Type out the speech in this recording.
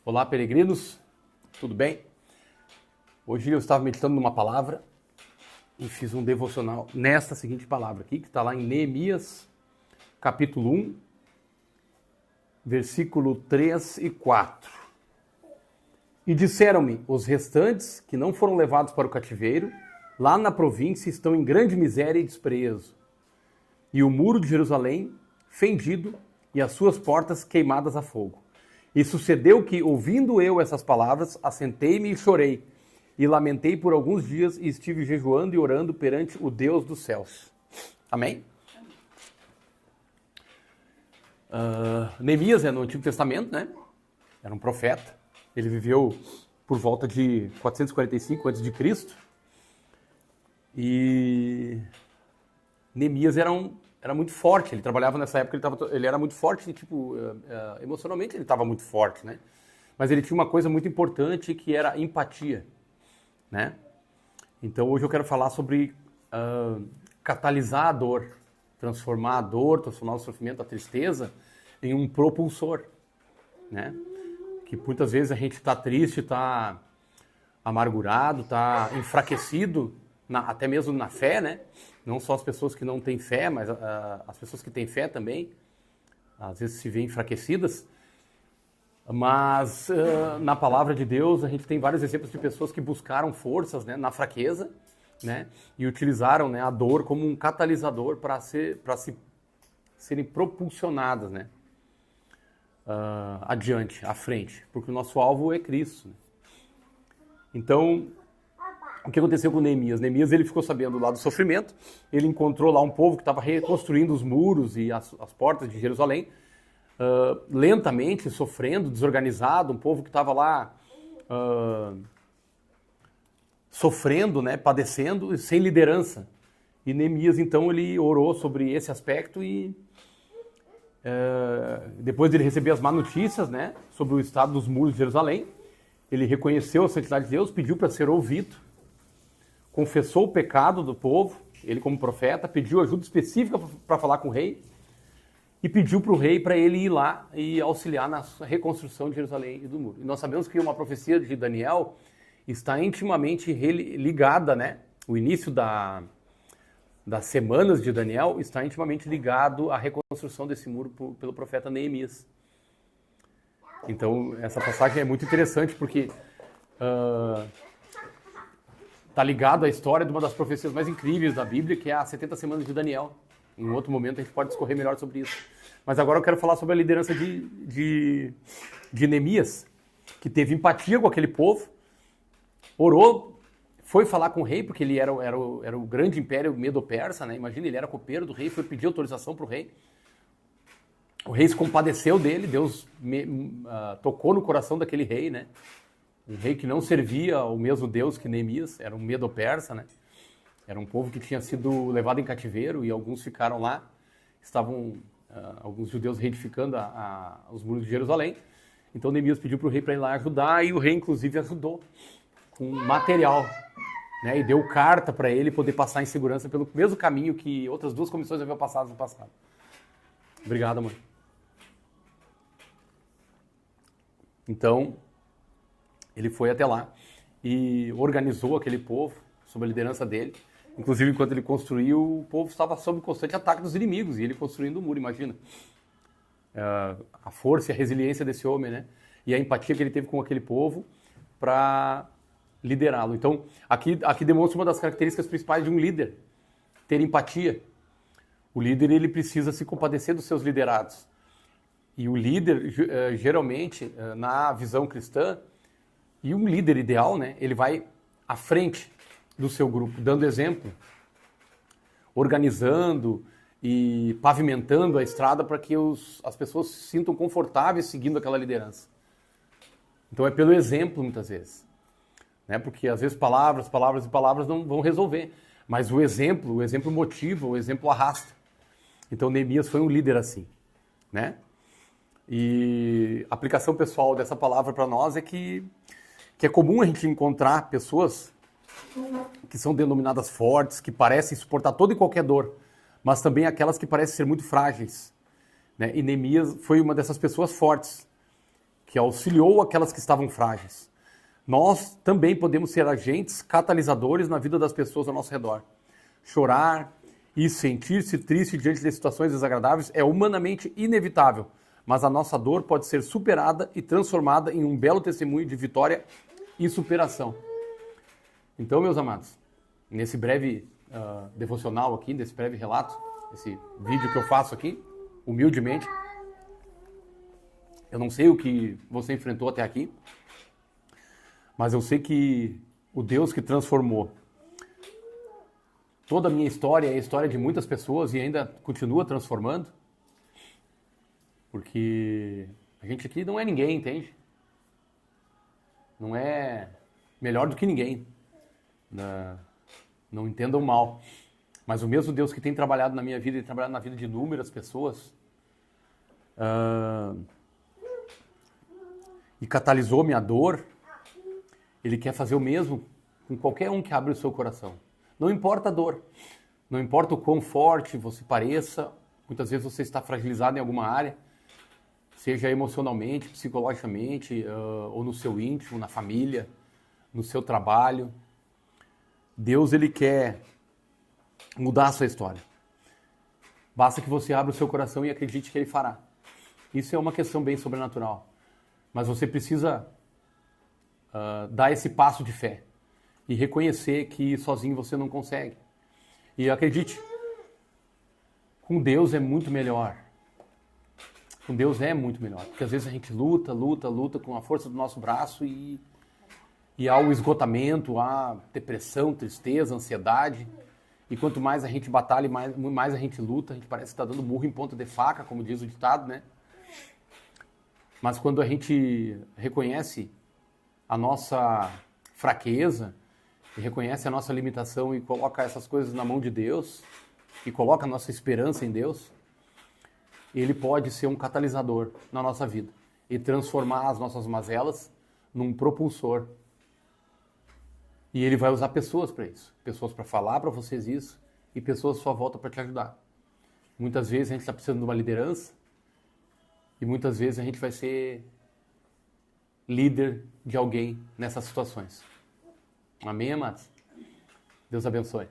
Olá, peregrinos, tudo bem? Hoje eu estava meditando numa palavra e fiz um devocional nesta seguinte palavra aqui, que está lá em Neemias, capítulo 1, versículo 3 e 4. E disseram-me os restantes que não foram levados para o cativeiro, lá na província estão em grande miséria e desprezo, e o muro de Jerusalém fendido e as suas portas queimadas a fogo. E sucedeu que, ouvindo eu essas palavras, assentei-me e chorei, e lamentei por alguns dias, e estive jejuando e orando perante o Deus dos céus. Amém? Neemias é no Antigo Testamento, né? Era um profeta. Ele viveu por volta de 445 a.C. E Neemias era muito forte, ele trabalhava nessa época, ele era muito forte, emocionalmente ele estava muito forte, né? Mas ele tinha uma coisa muito importante que era empatia, né? Então hoje eu quero falar sobre catalisar a dor, transformar o sofrimento, a tristeza em um propulsor, né? Que muitas vezes a gente está triste, está amargurado, está enfraquecido, até mesmo na fé, né? Não só as pessoas que não têm fé, mas as pessoas que têm fé também, às vezes se veem enfraquecidas. Mas na palavra de Deus a gente tem vários exemplos de pessoas que buscaram forças, né, na fraqueza, né, e utilizaram, né, a dor como um catalisador para serem propulsionadas, né, adiante, à frente, porque o nosso alvo é Cristo. Né? Então, o que aconteceu com Neemias? Neemias ele ficou sabendo lá do sofrimento, ele encontrou lá um povo que estava reconstruindo os muros e as portas de Jerusalém, lentamente, sofrendo, desorganizado, um povo que estava lá sofrendo, né, padecendo, sem liderança. E Neemias, então, ele orou sobre esse aspecto e depois de ele receber as má notícias, né, sobre o estado dos muros de Jerusalém, ele reconheceu a santidade de Deus, pediu para ser ouvido, confessou o pecado do povo, ele como profeta, pediu ajuda específica para falar com o rei e pediu para o rei para ele ir lá e auxiliar na reconstrução de Jerusalém e do muro. E nós sabemos que uma profecia de Daniel está intimamente ligada, né? O início das semanas de Daniel está intimamente ligado à reconstrução desse muro pelo profeta Neemias. Então, essa passagem é muito interessante porque está ligado à história de uma das profecias mais incríveis da Bíblia, que é as 70 semanas de Daniel. Em outro momento a gente pode discorrer melhor sobre isso. Mas agora eu quero falar sobre a liderança de Neemias, que teve empatia com aquele povo, orou, foi falar com o rei, porque ele era o grande império medo-persa, né? Imagina, ele era copeiro do rei, foi pedir autorização para o rei. O rei se compadeceu dele, Deus tocou no coração daquele rei, né? Um rei que não servia ao mesmo Deus que Neemias, era um medo-persa, né? Era um povo que tinha sido levado em cativeiro e alguns ficaram lá, estavam alguns judeus reedificando os muros de Jerusalém. Então Neemias pediu para o rei para ir lá ajudar e o rei inclusive ajudou com material, né? E deu carta para ele poder passar em segurança pelo mesmo caminho que outras duas comissões haviam passado no passado. Obrigado, mãe. Então, ele foi até lá e organizou aquele povo sob a liderança dele. Inclusive, enquanto ele construiu, o povo estava sob constante ataque dos inimigos e ele construindo o muro, imagina. A força e a resiliência desse homem, né? E a empatia que ele teve com aquele povo para liderá-lo. Então, aqui demonstra uma das características principais de um líder, ter empatia. O líder, ele precisa se compadecer dos seus liderados. E o líder, geralmente, na visão cristã, e um líder ideal, né, ele vai à frente do seu grupo, dando exemplo, organizando e pavimentando a estrada para que as pessoas se sintam confortáveis seguindo aquela liderança. Então é pelo exemplo, muitas vezes. Né? Porque às vezes palavras e palavras não vão resolver. Mas o exemplo motiva, o exemplo arrasta. Então Neemias foi um líder assim. Né? E a aplicação pessoal dessa palavra para nós é que é comum a gente encontrar pessoas que são denominadas fortes, que parecem suportar toda e qualquer dor, mas também aquelas que parecem ser muito frágeis. Né? E Neemias foi uma dessas pessoas fortes, que auxiliou aquelas que estavam frágeis. Nós também podemos ser agentes catalisadores na vida das pessoas ao nosso redor. Chorar e sentir-se triste diante de situações desagradáveis é humanamente inevitável, mas a nossa dor pode ser superada e transformada em um belo testemunho de vitória e superação. Então, meus amados, nesse breve devocional aqui, nesse breve relato, esse vídeo que eu faço aqui, humildemente, eu não sei o que você enfrentou até aqui, mas eu sei que o Deus que transformou toda a minha história é a história de muitas pessoas e ainda continua transformando, porque a gente aqui não é ninguém, entende? Não é melhor do que ninguém. Não entendam mal. Mas o mesmo Deus que tem trabalhado na minha vida e trabalhado na vida de inúmeras pessoas e catalisou minha dor, Ele quer fazer o mesmo com qualquer um que abre o seu coração. Não importa a dor, não importa o quão forte você pareça, muitas vezes você está fragilizado em alguma área, seja emocionalmente, psicologicamente, ou no seu íntimo, na família, no seu trabalho. Deus, Ele quer mudar a sua história. Basta que você abra o seu coração e acredite que Ele fará. Isso é uma questão bem sobrenatural. Mas você precisa dar esse passo de fé e reconhecer que sozinho você não consegue. E acredite, com Deus é muito melhor. Com Deus é muito melhor. Porque às vezes a gente luta com a força do nosso braço e há o esgotamento, há depressão, tristeza, ansiedade. E quanto mais a gente batalha, mais a gente luta, a gente parece que está dando murro em ponta de faca, como diz o ditado, né? Mas quando a gente reconhece a nossa fraqueza, e reconhece a nossa limitação e coloca essas coisas na mão de Deus, e coloca a nossa esperança em Deus, Ele pode ser um catalisador na nossa vida e transformar as nossas mazelas num propulsor. E Ele vai usar pessoas para isso. Pessoas para falar para vocês isso e pessoas à sua volta para te ajudar. Muitas vezes a gente está precisando de uma liderança e muitas vezes a gente vai ser líder de alguém nessas situações. Amém, amados? Deus abençoe.